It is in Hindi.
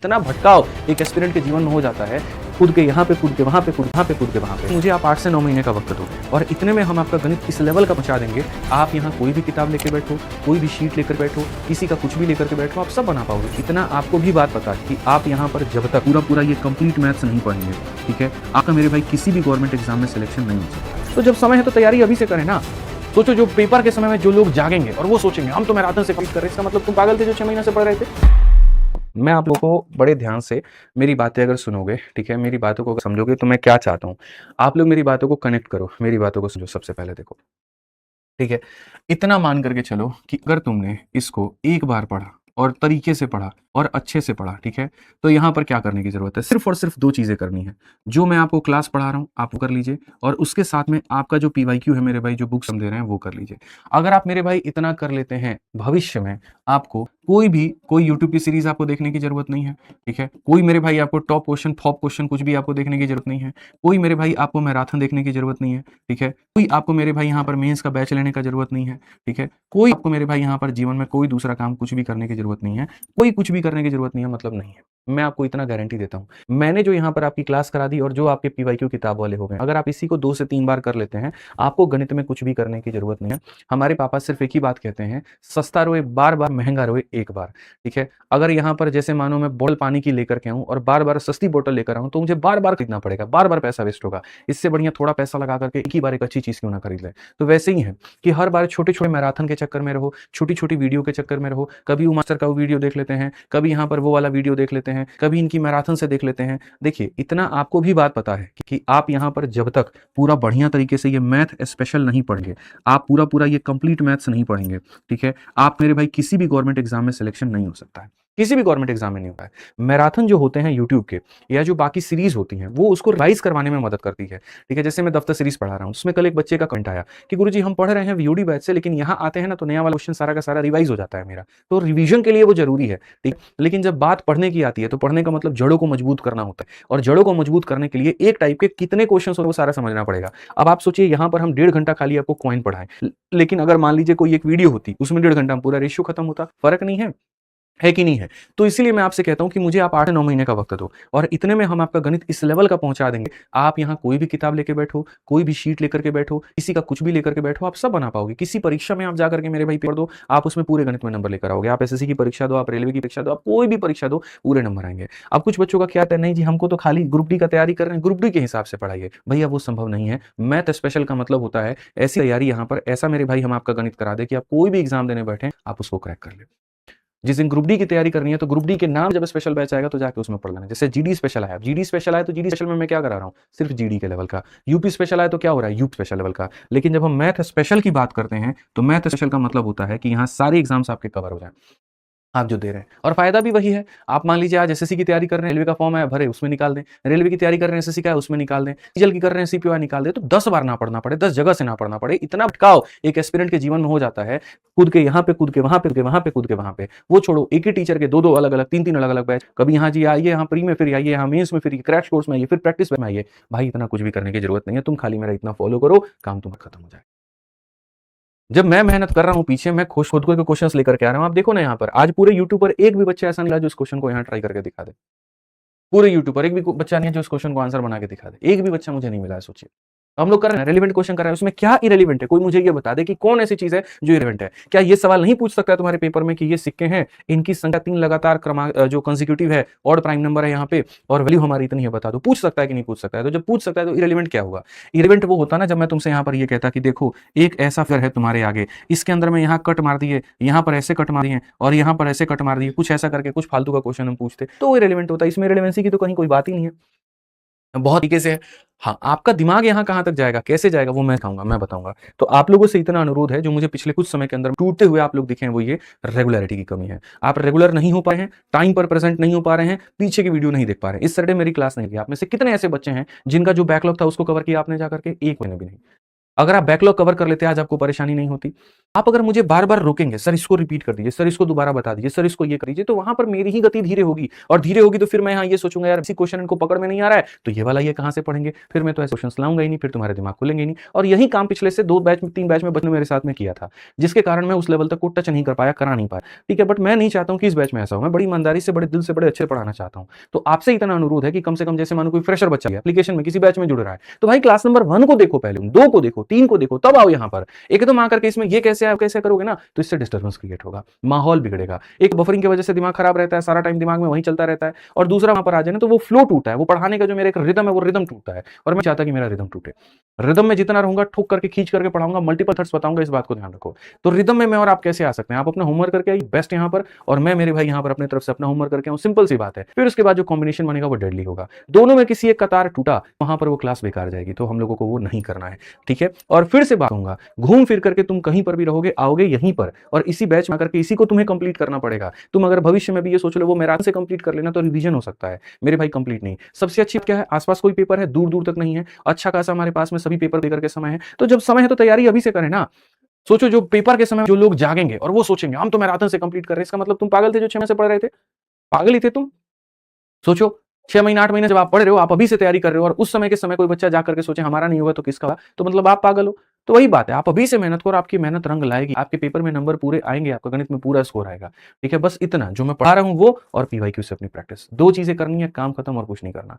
इतना भटकाव एक एस्पिरेंट के जीवन में हो जाता है, कूद के यहाँ पे कूद के वहाँ पे कूद यहाँ पे कूद के वहाँ पे। मुझे आप 8 से 9 महीने का वक्त दो और इतने में हम आपका गणित इस लेवल का पहुँचा देंगे। आप यहाँ कोई भी किताब लेकर बैठो, कोई भी शीट लेकर बैठो, किसी का कुछ भी लेकर के बैठो, आप सब बना पाओगे। इतना आपको भी बात पता है कि आप यहाँ पर जब तक पूरा ये कंप्लीट मैथ्स नहीं पढ़ेंगे, ठीक है, आपका मेरे भाई किसी भी गवर्नमेंट एग्जाम में सिलेक्शन नहीं हो सकता। तो जब समय है तो तैयारी अभी से करें ना। सोचो जो पेपर के समय में जो लोग जागेंगे और वो सोचेंगे हम तो मैराथन से कंप्लीट कर रहे हैं, इसका मतलब तुम पागल थे जो 6 महीने से पढ़ रहे थे। मैं आप लोगों को बड़े ध्यान से मेरी बातें अगर सुनोगे, ठीक है, मेरी बातों को अगर समझोगे तो मैं क्या चाहता हूँ, आप लोग मेरी बातों को कनेक्ट करो, मेरी बातों को समझो। सबसे पहले देखो, ठीक है, इतना मान करके चलो कि अगर तुमने इसको एक बार पढ़ा और तरीके से पढ़ा और अच्छे से पढ़ा, ठीक है, तो यहाँ पर क्या करने की जरूरत है, सिर्फ और सिर्फ 2 चीजें करनी है। जो मैं आपको क्लास पढ़ा रहा हूँ आप वो कर लीजिए और उसके साथ में आपका जो पीवाईक्यू है मेरे भाई, जो बुक्स हम दे रहे हैं वो कर लीजिए। अगर आप मेरे भाई इतना कर लेते हैं, भविष्य में आपको कोई यूट्यूब की सीरीज आपको देखने की जरूरत नहीं है, ठीक है, कोई मेरे भाई आपको टॉप क्वेश्चन फॉप क्वेश्चन कुछ भी आपको देखने की जरूरत नहीं है, कोई मेरे भाई आपको मैराथन देखने की जरूरत नहीं है, ठीक है, कोई आपको मेरे भाई यहाँ पर मेंस का बैच लेने का जरूरत नहीं है, ठीक है, कोई आपको मेरे भाई यहाँ पर जीवन में कोई दूसरा काम कुछ भी करने की जरूरत नहीं है, कोई कुछ भी करने की जरूरत नहीं है, मतलब नहीं है। मैं आपको इतना गारंटी देता हूं। मैंने जो यहाँ पर आपकी क्लास करा दी और जो आपके पीवाईक्यू किताब वाले हो गए, अगर आप इसी को 2 से 3 बार कर लेते हैं, आपको गणित में कुछ भी करने की जरूरत नहीं है। हमारे पापा सिर्फ एक ही बात कहते हैं, सस्ता रोए बार बार, महंगा रोए एक बार, ठीक है। अगर यहाँ पर जैसे मानो मैं बोतल पानी की लेकर के आऊं और बार बार सस्ती बोतल लेकर आऊं तो मुझे बार बार खरीदना पड़ेगा, बार बार पैसा वेस्ट होगा। इससे बढ़िया थोड़ा पैसा लगा करके एक ही बार एक अच्छी चीज क्यों ना खरीद ले। तो वैसे ही है कि हर बार छोटे छोटे मैराथन के चक्कर में रहो, छोटी छोटी वीडियो के चक्कर में रहो, कभी वो मास्टर का वो वीडियो देख लेते हैं, कभी यहाँ पर वो वाला वीडियो देख लेते हैं, कभी इनकी मैराथन से देख लेते हैं। देखिए इतना आपको भी बात पता है कि आप यहाँ पर जब तक पूरा बढ़िया तरीके से ये मैथ स्पेशल नहीं पढ़ेंगे, आप पूरा ये कंप्लीट मैथ्स नहीं पढ़ेंगे, ठीक है, आप मेरे भाई किसी भी गवर्नमेंट एग्जाम में सिलेक्शन नहीं हो सकता है, किसी भी गवर्नमेंट एग्जाम में नहीं होता है। मैराथन जो होते हैं यूट्यूब के या जो बाकी सीरीज होती हैं वो उसको रिवाइज करवाने में मदद करती है, ठीक है। जैसे मैं दफ्तर सीरीज पढ़ा रहा हूँ, उसमें कल एक बच्चे का कमेंट आया कि गुरुजी हम पढ़ रहे हैं वीओडी बैच से, लेकिन यहाँ आते हैं ना तो नया वाला क्वेश्चन सारा का सारा रिवाइज हो जाता है मेरा, तो रिवीजन के लिए वो जरूरी है, ठीक। लेकिन जब बात पढ़ने की आती है तो पढ़ने का मतलब जड़ों को मजबूत करना होता है और जड़ों को मजबूत करने के लिए एक टाइप के कितने क्वेश्चन हो वो सारा समझना पड़ेगा। अब आप सोचिए यहाँ पर हम 1.5 घंटा खाली आपको कॉइन पढ़ाएं, लेकिन अगर मान लीजिए कोई एक वीडियो होती उसमें 1.5 घंटा पूरा रेशियो खत्म होता, फर्क नहीं है कि नहीं है। तो इसीलिए मैं आपसे कहता हूं कि मुझे आप 8 9 महीने का वक्त दो और इतने में हम आपका गणित इस लेवल का पहुंचा देंगे। आप यहाँ कोई भी किताब लेके बैठो, कोई भी शीट लेकर के बैठो, किसी का कुछ भी लेकर के बैठो, आप सब बना पाओगे। किसी परीक्षा में आप जाकर के मेरे भाई पेपर दो, आप उसमें पूरे गणित में नंबर लेकर आओगे। आप एसएससी की परीक्षा दो, आप रेलवे की परीक्षा दो, आप कोई भी परीक्षा दो, पूरे नंबर आएंगे। अब कुछ बच्चों का क्या है, नहीं जी हमको तो खाली ग्रुप डी का तैयारी कर रहे हैं, ग्रुप डी के हिसाब से पढ़ाइए। भैया वो संभव नहीं है। मैथ स्पेशल का मतलब होता है ऐसी तैयारी, यहाँ पर ऐसा मेरे भाई हम आपका गणित करा दे कि आप कोई भी एग्जाम देने बैठे आप उसको क्रैक कर ले। जिस दिन ग्रुप डी की तैयारी करनी है तो ग्रुप डी के नाम जब स्पेशल बैच आएगा तो जाके उसमें पढ़ लेना। जैसे जीडी स्पेशल आया, जीडी स्पेशल आया तो जीडी स्पेशल में मैं क्या करा रहा हूँ, सिर्फ जीडी के लेवल का। यूपी स्पेशल आया तो क्या हो रहा है, यूपी स्पेशल लेवल का। लेकिन जब हम मैथ स्पेशल की बात करते हैं तो मैथ स्पेशल का मतलब होता है कि यहाँ सारे एग्जाम्स आपके कवर हो जाए, आप जो दे रहे हैं। और फायदा भी वही है। आप मान लीजिए आज एसएससी की तैयारी कर रहे हैं, रेलवे का फॉर्म आया भरे उसमें निकाल दें, रेलवे की तैयारी कर रहे हैं एसएससी का है उसमें निकाल दें, सीजीएल की कर रहे हैं सीपीओ निकाल दें, तो 10 बार ना पढ़ना पड़े, 10 जगह से ना पढ़ना पड़े। इतना भटकाव एक एस्पिरेंट के जीवन में हो जाता है, कूद के यहाँ पे कूद के वहां पे वहां पे कूद के वहां पे। वो छोड़ो, एक ही टीचर के 2 अलग अलग 3 अलग अलग बैच, कभी यहाँ जी आइए, यहाँ प्री में फिर आइए, यहाँ मेंस में फिर क्रैश कोर्स में आइए, फिर प्रैक्टिस में आइए। भाई इतना कुछ भी करने की जरूरत नहीं है, तुम खाली मेरा इतना फॉलो करो, काम तुम्हारा खत्म हो जाए। जब मैं मेहनत कर रहा हूं पीछे, मैं खुद को क्वेश्चंस लेकर के आ रहा हूं। आप देखो ना यहाँ पर आज पूरे यूट्यूब पर एक भी बच्चा ऐसा नहीं रहा जो इस क्वेश्चन को यहाँ ट्राई करके दिखा दे। पूरे यूट्यूब पर एक भी बच्चा नहीं है जो इस क्वेश्चन को आंसर बना के दिखा दे। एक भी बच्चा मुझे नहीं मिला है। सोचिए हम लोग कर रहे हैं, रेलिवेंट क्वेश्चन कर रहे हैं, उसमें क्या इरेलीवेंट है, कोई मुझे ये बता दे कि कौन ऐसी चीज है जो इरेलीवेंट है। क्या ये सवाल नहीं पूछ सकता है तुम्हारे पेपर में कि ये सिक्के हैं, इनकी संख्या 3 लगातार क्रमांक जो कंसेक्यूटिव है, ऑड प्राइम नंबर है यहाँ पे और वैल्यू हमारी इतनी है, बता दो। पूछ सकता है कि नहीं पूछ सकता है? तो जब पूछ सकता है तो इरेलीवेंट क्या होगा? इरेलीवेंट वो होता ना जब मैं तुमसे यहाँ पर ये कहता कि देखो एक ऐसा फिगर है तुम्हारे आगे, इसके अंदर में यहाँ कट मार दिए, यहाँ पर ऐसे कट मार दिए और यहाँ पर ऐसे कट मार दिए, कुछ ऐसा करके कुछ फालतू का क्वेश्चन हम पूछते तो इरेलीवेंट होता है। इसमें रिलेवेंसी की तो कहीं कोई बात ही नहीं है, बहुत तरीके से। हाँ, आपका दिमाग यहाँ कहाँ तक जाएगा, कैसे जाएगा, वो मैं कहूंगा, मैं बताऊंगा। तो आप लोगों से इतना अनुरोध है, जो मुझे पिछले कुछ समय के अंदर टूटते हुए आप लोग दिखे हैं, वो ये रेगुलरिटी की कमी है। आप रेगुलर नहीं हो पा रहे हैं, टाइम पर प्रेजेंट नहीं हो पा रहे हैं, पीछे की वीडियो नहीं देख पा रहे हैं। इस सैटरडे मेरी क्लास नहीं की। आप में से कितने ऐसे बच्चे हैं जिनका जो बैकलॉग था उसको कवर किया आपने जाकर के? एक महीने भी नहीं। अगर आप बैकलॉग कवर कर लेते आज आपको परेशानी नहीं होती। आप अगर मुझे बार-बार रोकेंगे, सर इसको रिपीट कर दीजिए, सर इसको दोबारा बता दीजिए, सर इसको ये कर दीजिए, तो वहाँ पर मेरी ही गति धीरे होगी और धीरे होगी तो फिर मैं यहाँ ये सोचूँगा यार इसी क्वेश्चन इनको पकड़ में नहीं आ रहा है, तो ये वाला ये कहाँ से पढ़ेंगे? फिर मैं तो ऐसे क्वेश्चंस लाऊँगा ही नहीं, फिर तुम्हारे दिमाग खुलेंगे ही नहीं और यही काम पिछले से 2 बैच में 3 बैच में बच्चों ने मेरे साथ में किया था, जिसके कारण मैं उस लेवल तक को टच नहीं कर पाया, करा नहीं पाया, ठीक है? बट मैं नहीं चाहता हूँ कि इस बैच में ऐसा हो, मैं बड़ी ईमानदारी से, बड़े दिल से, बड़े अच्छे पढ़ाना चाहता हूँ। तो आपसे इतना अनुरोध है कि कम से कम जैसे मानो कोई फ्रेशर बच्चा है, एप्लीकेशन में किसी बैच में जुड़ रहा है, तो भाई क्लास नंबर 1 को देखो पहले, 2 को देखो, 3 को देखो, तब आओ यहाँ पर। एकदम आकर के इसमें ये कैसे आप कैसे करोगे ना, तो इससे डिस्टर्बेंस क्रिएट होगा, माहौल बिगड़ेगा। एक बफरिंग की वजह से दिमाग खराब रहता है, सारा टाइम दिमाग में वही चलता रहता है और दूसरा वहां पर आ जाए ना तो वो फ्लो टूटा है, वो पढ़ाने का जो मेरा एक रिदम है वो रिदम टूटता है और मैं चाहता कि मेरा रिदम टूटे। रिदम में जितना रहूंगा ठोक करके खींच करके पढ़ाऊंगा, मल्टीपल थर्ड्स बताऊंगा, इस बात को ध्यान रखो। तो रिदम में मैं और आप कैसे आ सकते हैं? आप अपना होमवर्क करके आइए बेस्ट यहाँ पर और मैं मेरे भाई यहाँ पर अपनी तरफ से अपना होमवर्क करके आऊँ, सिंपल सी बात है। फिर उसके बाद जो कॉम्बिनेशन बनेगा वो डेडली होगा। दोनों में किसी एक का तार टूटा, वहां पर वो क्लास बेकार जाएगी, तो हम लोगों को वो नहीं करना है, ठीक है? और फिर से बात कहूंगा, घूम फिर करके तुम कहीं पर भी रहोगे, आओगे यहीं पर और इसी बैच में आकर के इसी को तुम्हें कंप्लीट करना पड़ेगा। तुम अगर भविष्य में भी ये सोच लो वो मैराथन से कंप्लीट कर लेना तो रिवीजन हो सकता है, मेरे भाई कंप्लीट नहीं। सबसे अच्छी क्या है, आसपास कोई पेपर है, दूर दूर तक नहीं है, अच्छा खासा हमारे पास में सभी पेपर देकर के समय है, तो जब समय है तो तैयारी अभी से करें ना। सोचो जो पेपर के समय जो लोग जागेंगे और वो सोचेंगे हम तो मैराथन से कंप्लीट कर रहे हैं, इसका मतलब तुम पागल थे जो 6 महीने से पढ़ रहे थे, पागल ही थे तुम। सोचो 6 महीने 8 महीने जब आप पढ़ रहे हो, आप अभी से तैयारी कर रहे हो और उस समय के समय कोई बच्चा जाकर के सोचे हमारा नहीं हुआ तो किसका हुआ, तो मतलब आप पागल हो। तो वही बात है, आप अभी से मेहनत करो, आपकी मेहनत रंग लाएगी, आपके पेपर में नंबर पूरे आएंगे, आपका गणित में पूरा स्कोर आएगा, ठीक है? बस इतना जो मैं पढ़ा रहा हूँ वो और पीवाईक्यू से अपनी प्रैक्टिस, 2 चीजें करनी है, काम खत्म और कुछ नहीं करना।